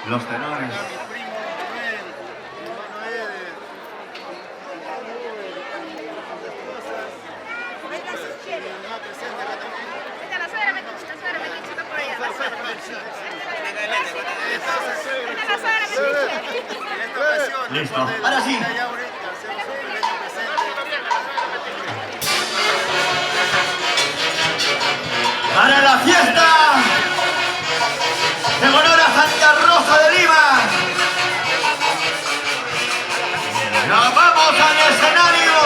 los tenores. Listo, ahora sí. Para la fiesta en honor a Santa Rosa de Lima, nos vamos al escenario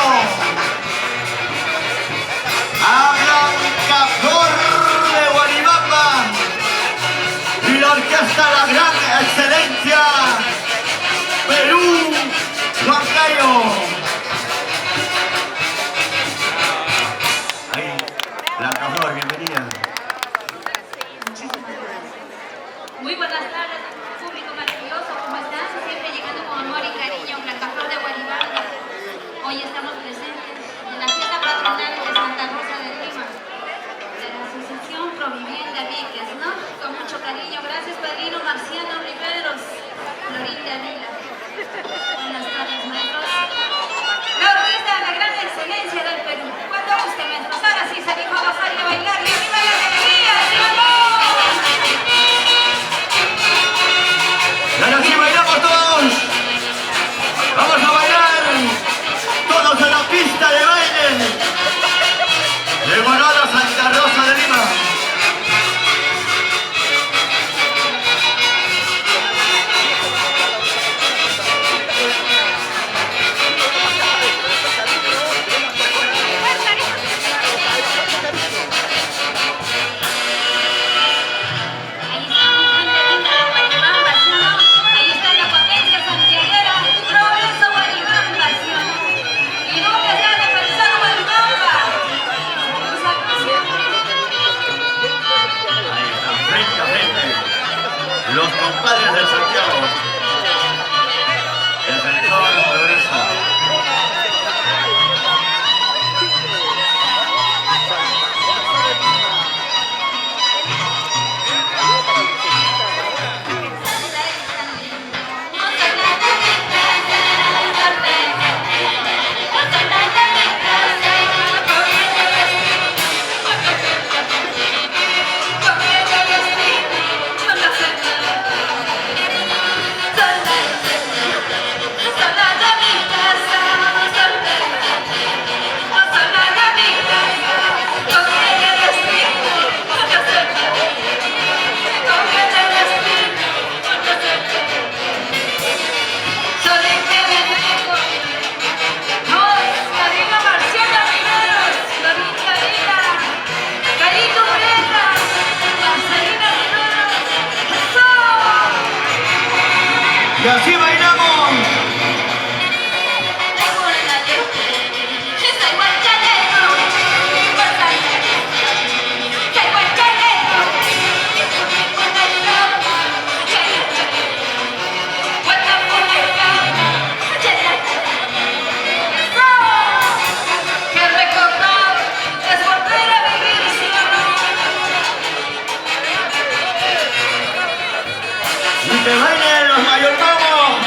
a Blanca Flor de Guaribamba y la orquesta La Gran Excelencia Perú Huancayo. Ahí, Blanca Flor, bienvenida. Muy buenas tardes, público maravilloso, ¿cómo están? Siempre llegando con amor y cariño, Blanca Flor de Guaribamba. Hoy estamos presentes en la fiesta patronal de Santa Rosa de Lima, de la Asociación Provivienda Víquez, ¿no? Con mucho cariño, gracias padrino Marciano Riveros, Florinda Vila. Buenas tardes, maestros. La orquesta de la gran excelencia del Perú. Cuando guste, maestros, ahora sí salimos a gozar y a bailar, y arriba la alegría, ¡vamos! Ahora sí bailamos todos. Vamos a bailar todos en la pista de baile de honor a Santa Rosa de Lima. Los compadres de Santiago, el sector Progreso. Y así bailamos. Y que bailen los mayordomos,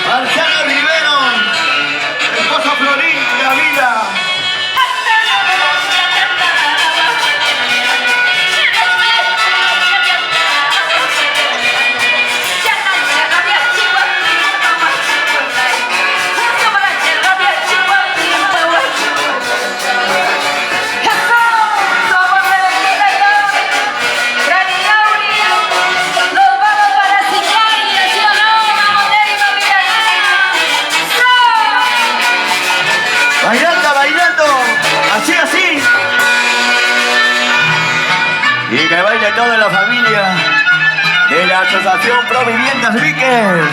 Marciano Rivero, esposa Florinda Vila. Bailando, así, así. Y que baile toda la familia de la Asociación Proviviendas Víquez,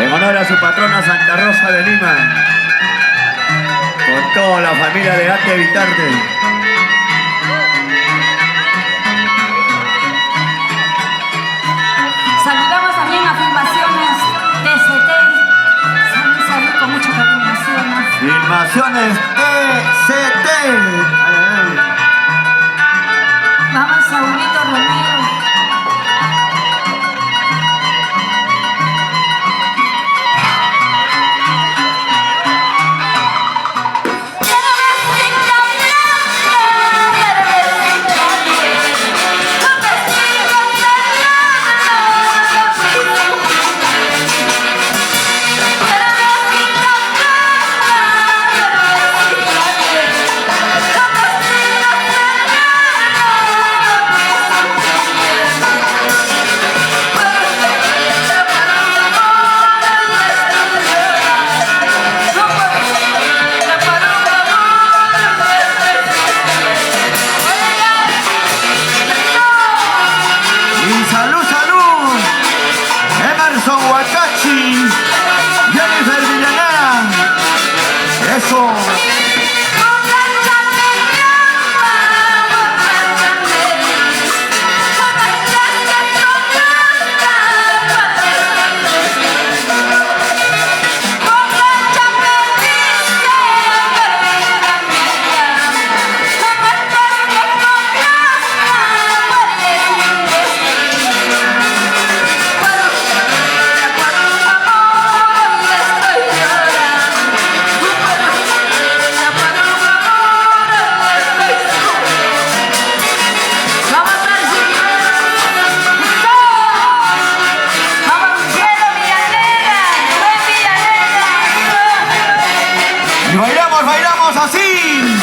en honor a su patrona Santa Rosa de Lima, con toda la familia de Ate Vitarte. Saludamos también a Filmaciones TCT. Salud con mucho cariño. Filmaciones TCT. Vamos, Saulito Romero. así.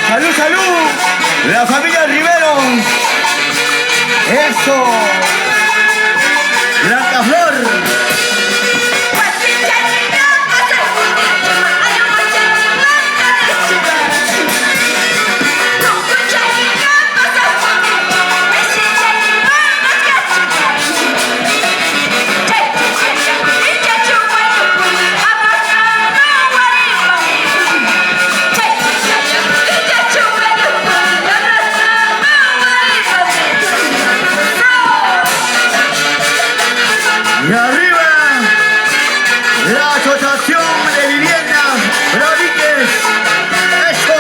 Salud, salud. La familia Rivero. Eso. Blanca Flor. Y arriba, la Asociación de Vivienda Braviques. ¡Eso!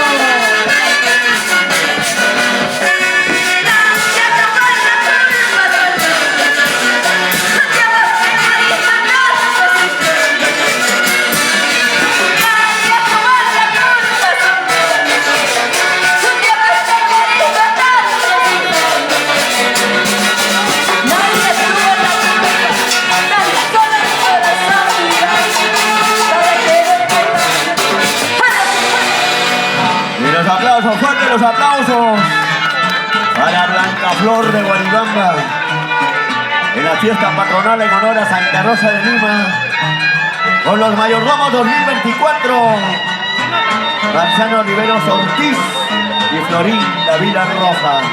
Los aplausos, fuertes los aplausos para Blanca Flor de Guaribamba en la fiesta patronal en honor a Santa Rosa de Lima con los mayordomos 2024 Marciano Riveros Ortiz y Florín Davila Rojas.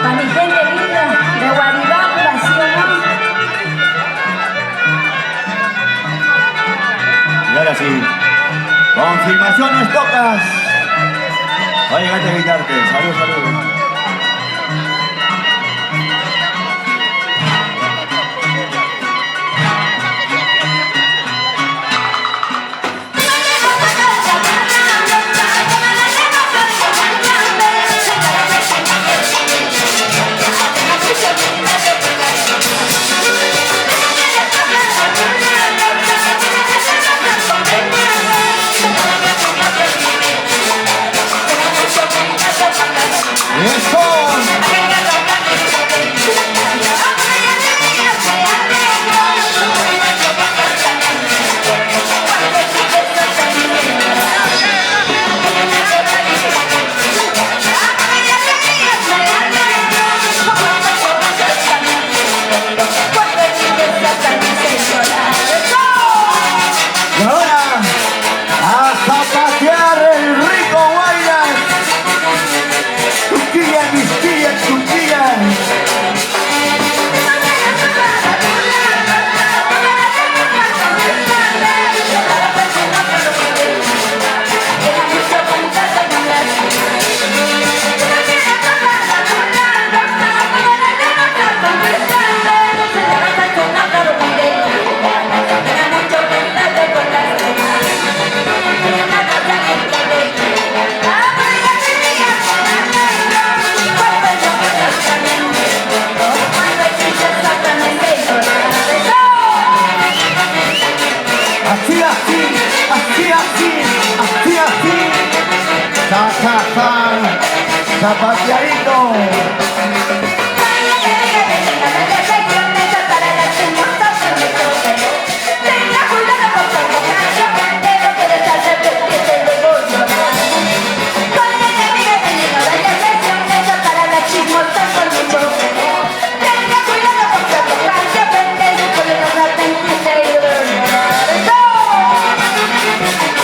Para mi gente linda de Guaribamba, ¿sí o no? Y ahora sí, confirmaciones tocas. Va a llegar a gritarte. Salud, salud. Clarito.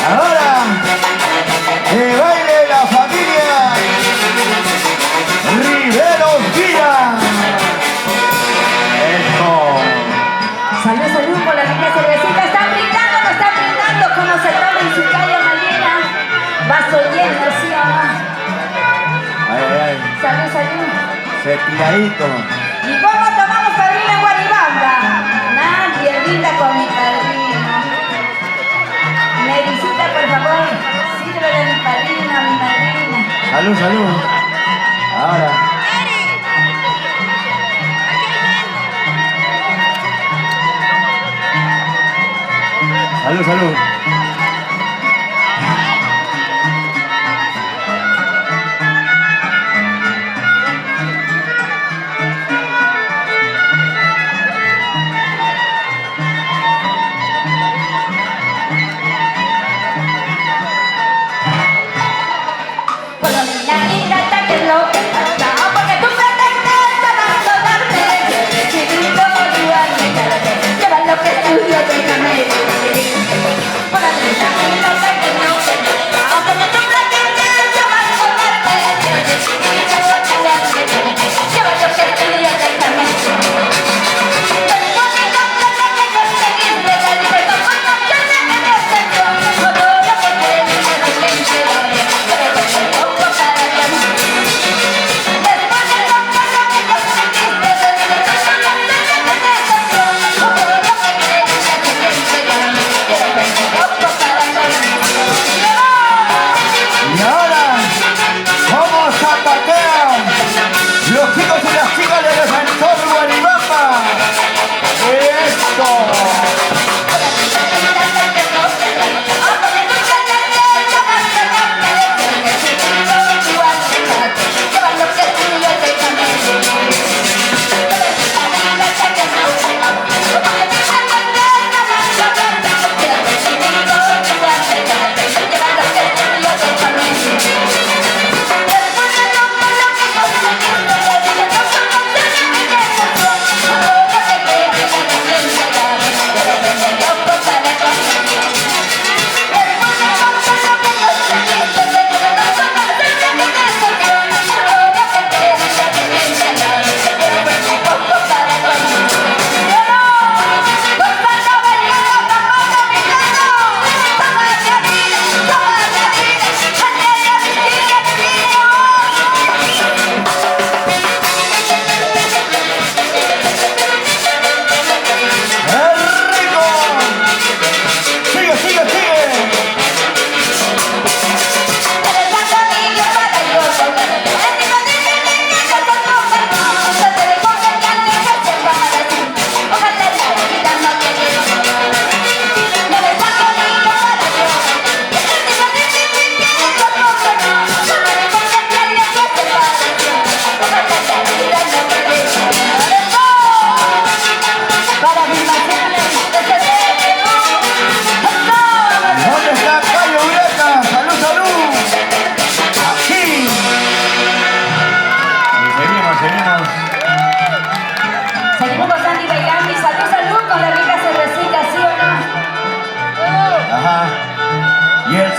Ahora, que baile la familia Rivero Gira. Eso. Salud, salud por la niña cervecita. Están brindando como se toma en su calle Malena. Vaso lleno, ¿sí o no? Ay, ay, ay. Salud, salud. Cepilladito. ¿Y cómo tomamos padrino en Guaribamba? Nadie brinda con mi padrino. Medicita, por favor, sírvele a mi padrino, a mi madrina. Salud, salud. Ahora. Salud, salud. Por lo minadita que lo que pasa, porque tú pretendes abandonarme. Chiquito, ayúdame, lleva lo que es tuyo, déjame. Por lo minadita que lo que pasa, porque tú pretendes abandonarme. Chiquito, ayúdame, lleva lo que es tuyo, déjame. Y ahora, ¿cómo zapatean los chicos y las chicas de Defensor Guaribamba? ¡Esto!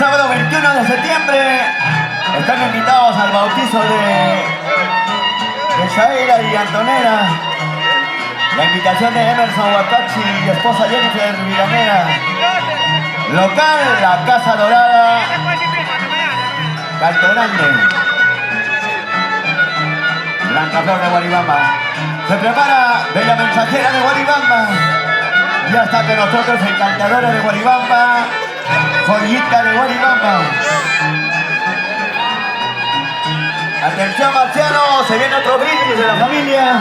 sábado 21 de septiembre están invitados al bautizo de Shaila y Antonera. La invitación de Emerson Huacachi y esposa Jennifer Villanera. Local, la Casa Dorada, Canto Grande, Blanca Flor de Guaribamba. Se prepara Bella Mensajera de Guaribamba. Ya está con nosotros Encantadora de Guaribamba, Joyita de Guaribamba. Atención Marciano, se viene otro brindis de la familia.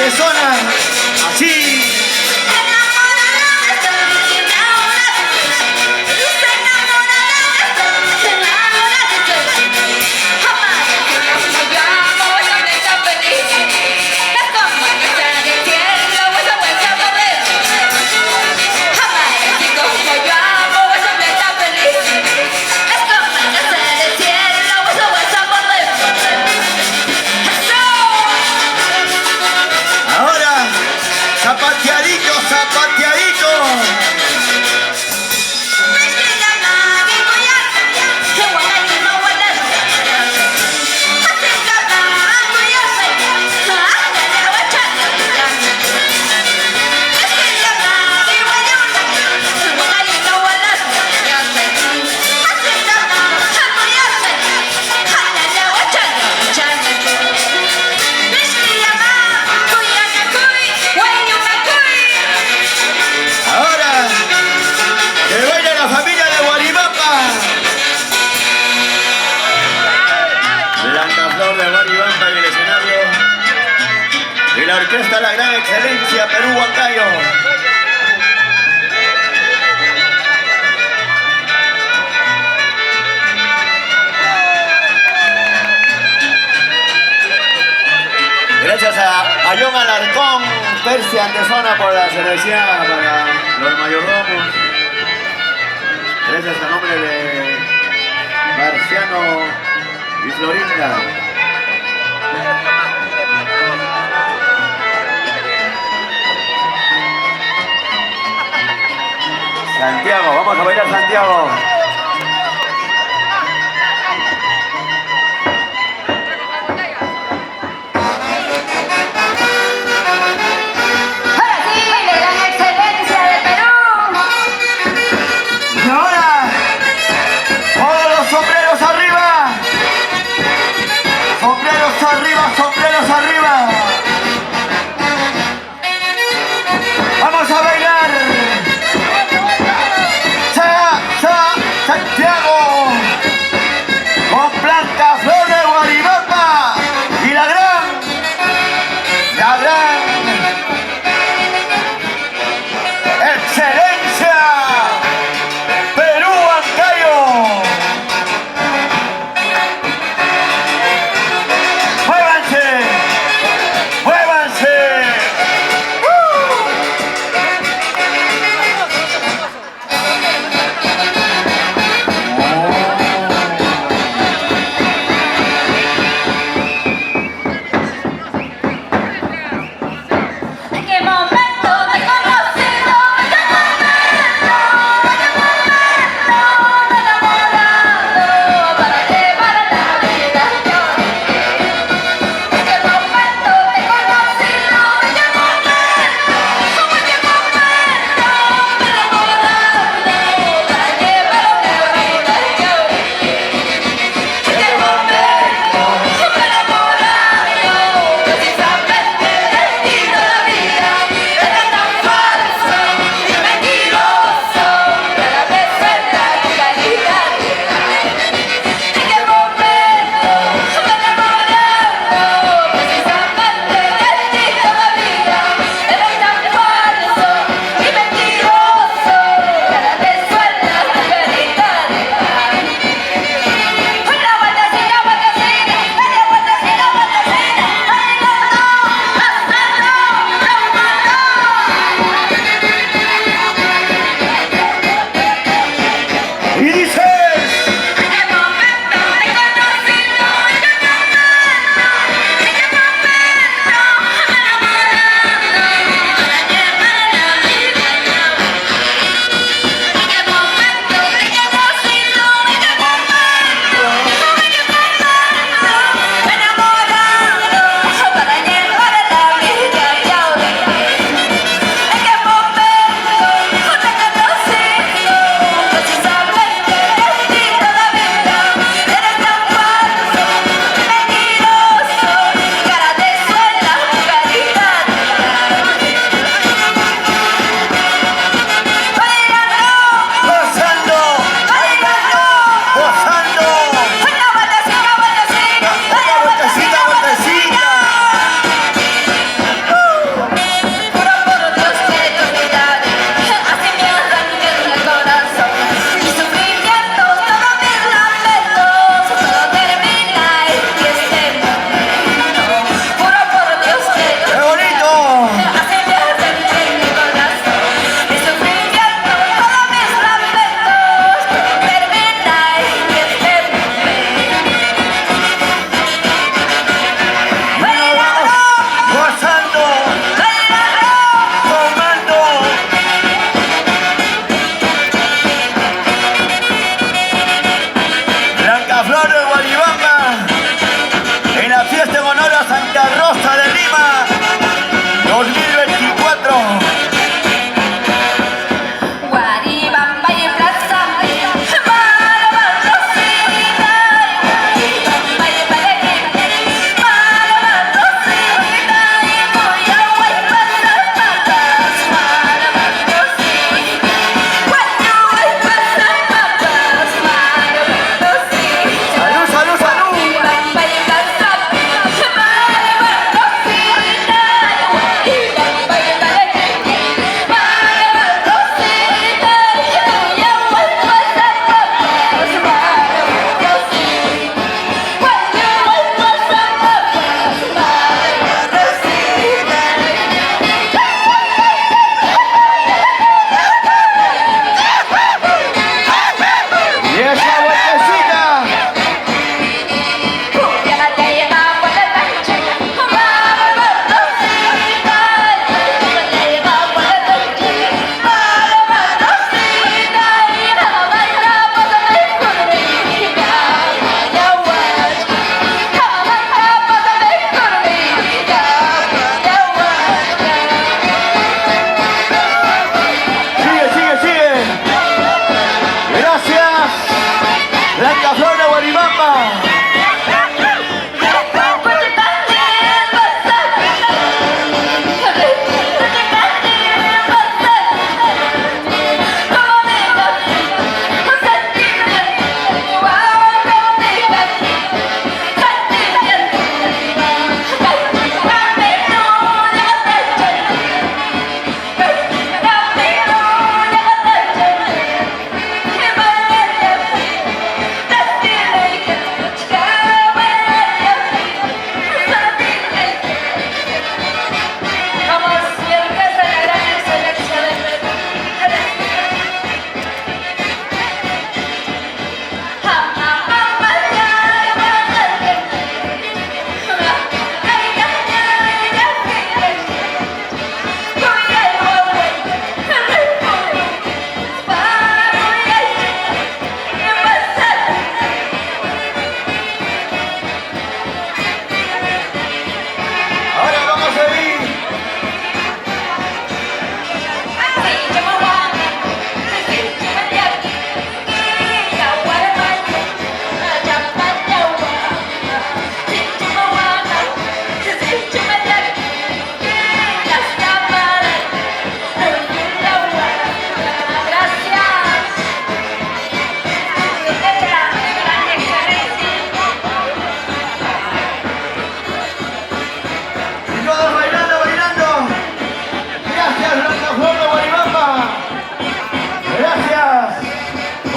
antesona. Así. Ahora, zapateadito, zapateadito. Ahora, que baile la familia de Guaribamba. Blanca Flor de Guaribamba en el escenario. Y la orquesta La Gran Excelencia Perú Huancayo. Gracias a John Alarcón, Persia Antesona por la cervecería para los mayordomos. Gracias a nombre de Marciano y Florinda. Santiago, vamos a bailar Santiago. Ahora sí, la gran excelencia de Perú. Y ahora, todos los sombreros arriba. Sombreros arriba, sombreros arriba. Vamos a bailar. Sa, sa,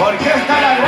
Orquesta La